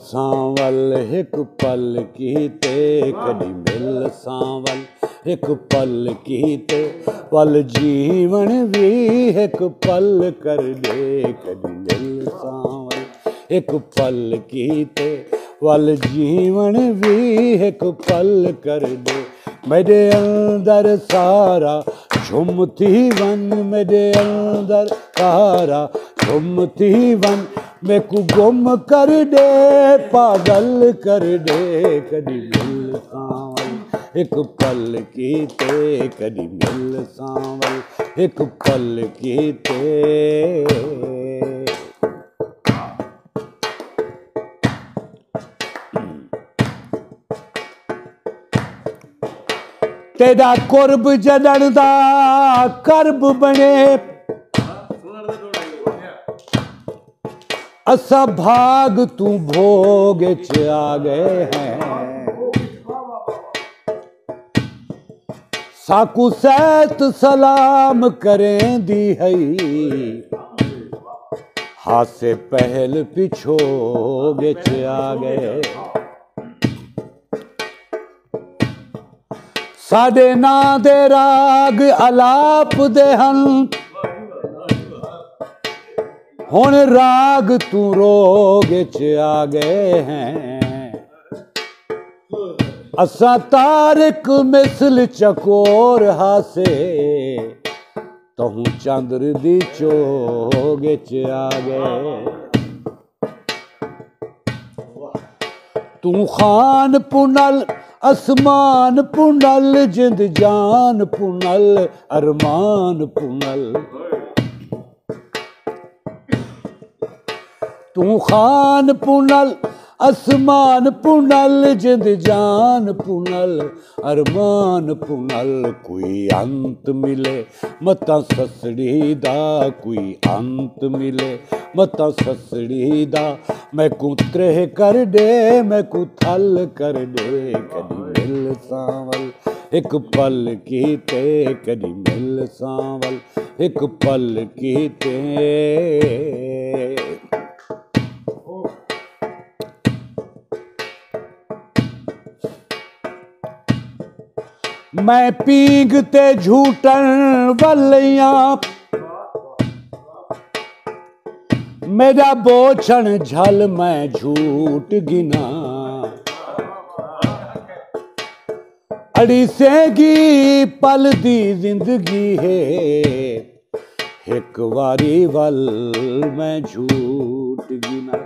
सांवल एक पल कीते कदी मिल सांवल एक पल कीते पल जीवन भी एक पल कर दे कदी मिल सांवल एक पल कीते पल जीवन भी एक पल कर दे मेरे अंदर सारा झुमती वन मेरे अंदर सारा झुमती वन मैं को गुम कर दे पागल कर दे कदी मिल सांवल एक पल कीते कदी मिल सांवल एक पल कीते तेरा कुर्ब जदन दा करब बने असा भाग तू भोग च आ गए हैं साकू सैत सलाम करें दी हई हासे पहल पिछोग च आ गए साडे ना दे राग अलाप दे हन हुण राग तू रोग च आ गए हैं असा तारिक मिसल चकोर हासे तहू चंद्र दी चोग च आ गए तू खान पुनल आसमान पुनल जिंद जान पुनल अरमान पुनल तू खान पुनल आसमान पुनल जिंद जान पुनल अरमान पुनल कोई अंत मिले मता ससड़ी दा कोई अंत मिले मता ससड़ी दा मैं को त्रेह कर दे मैं को थल कर दे कदी मिल सांवल एक पल कीते कदी मिल सांवल एक पल कीते मैं पींग ते झूठन वलिया मेरा बोछण झल मैं झूठ गिना अड़ी सेगी पल दी जिंदगी है एक वारी वल मैं झूठ गिना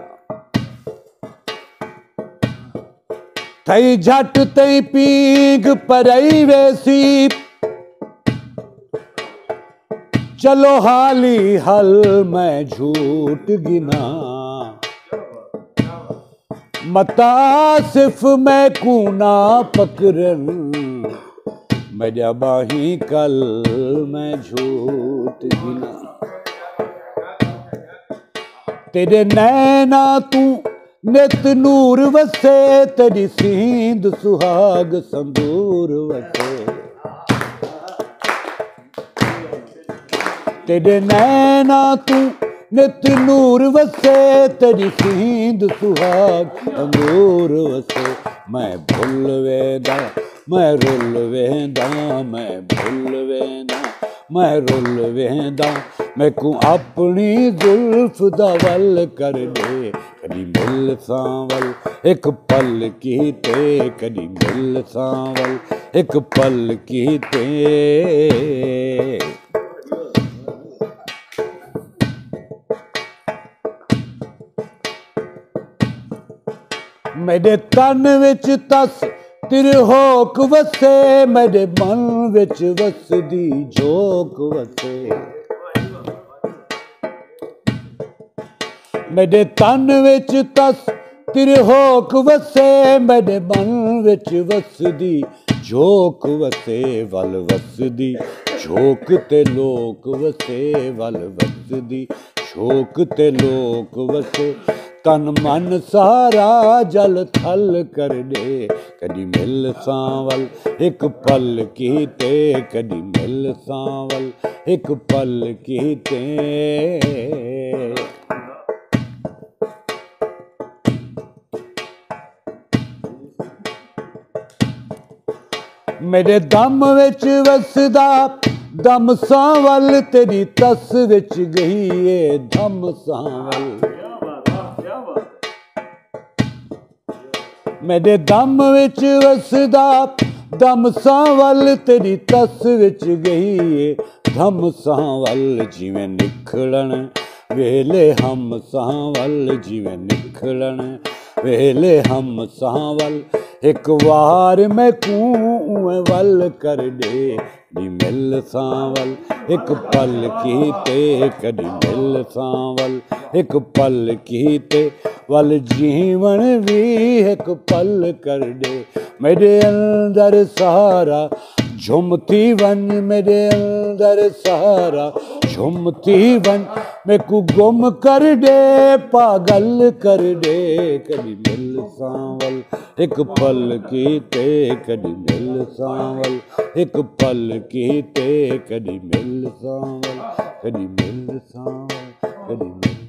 थई झट तई पीग परई वेसी चलो हाली हल मैं झूठ गिना मता सिर्फ मैं कूना पकड़न मेरा बाही कल मैं झूठ गिना तेरे नैना तू नित नूर वसे तेरी सींद सुहाग संदूर वसे तेरे नैना तू नित नूर वसे तेरी सींद सुहाग संदूर वसे मैं भुल वेदा मैं रुल वेदा मैं भुल वेदा मैं रुल वेदा मैं को अपनी जुल्फ दा वल कर दे कदी मिल सांवल एक पल कीते कदी मिल सांवल एक पल कीते मेरे तन विच तस तिरहोक वसे मेरे मन विच वसदी झोंक वसे मेरे तन विच तस तिरहोक वसे मेरे मन विच वसदी झोंक वसे वल वसदी झोंक ते लोक वसे वल वसदी झोंक ते लोक वसे तन मन सारा जल थल कर दे कदी मिल सांवल एक पल कीते कदी मिल सांवल एक पल कीते मेरे दम विच वसदा दम सां वल तेरी तस विच गई है धम सां वल मेरे दम विच वसदा दम सां वल तेरी तस विच गई है धम सां वल जिवें निखड़न वेले हम सां वल जिवें निखड़न वेले हम सां वल एक वार मैं कूं वल कर दे नी मिल सां वल एक पल कीते कदी मिल सां वल एक पल कीते वल जीवन भी एक पल कर दे मेरे अंदर सहारा झुमती वन मेरे अंदर सहारा झुमती वन मैं को गुम कर दे पागल कर दे कदी मिल सां वल एक पल कीते कदी मिल सां वल एक पल कीते कदी मिल सां वल कदी मिल सां वल कदी मिल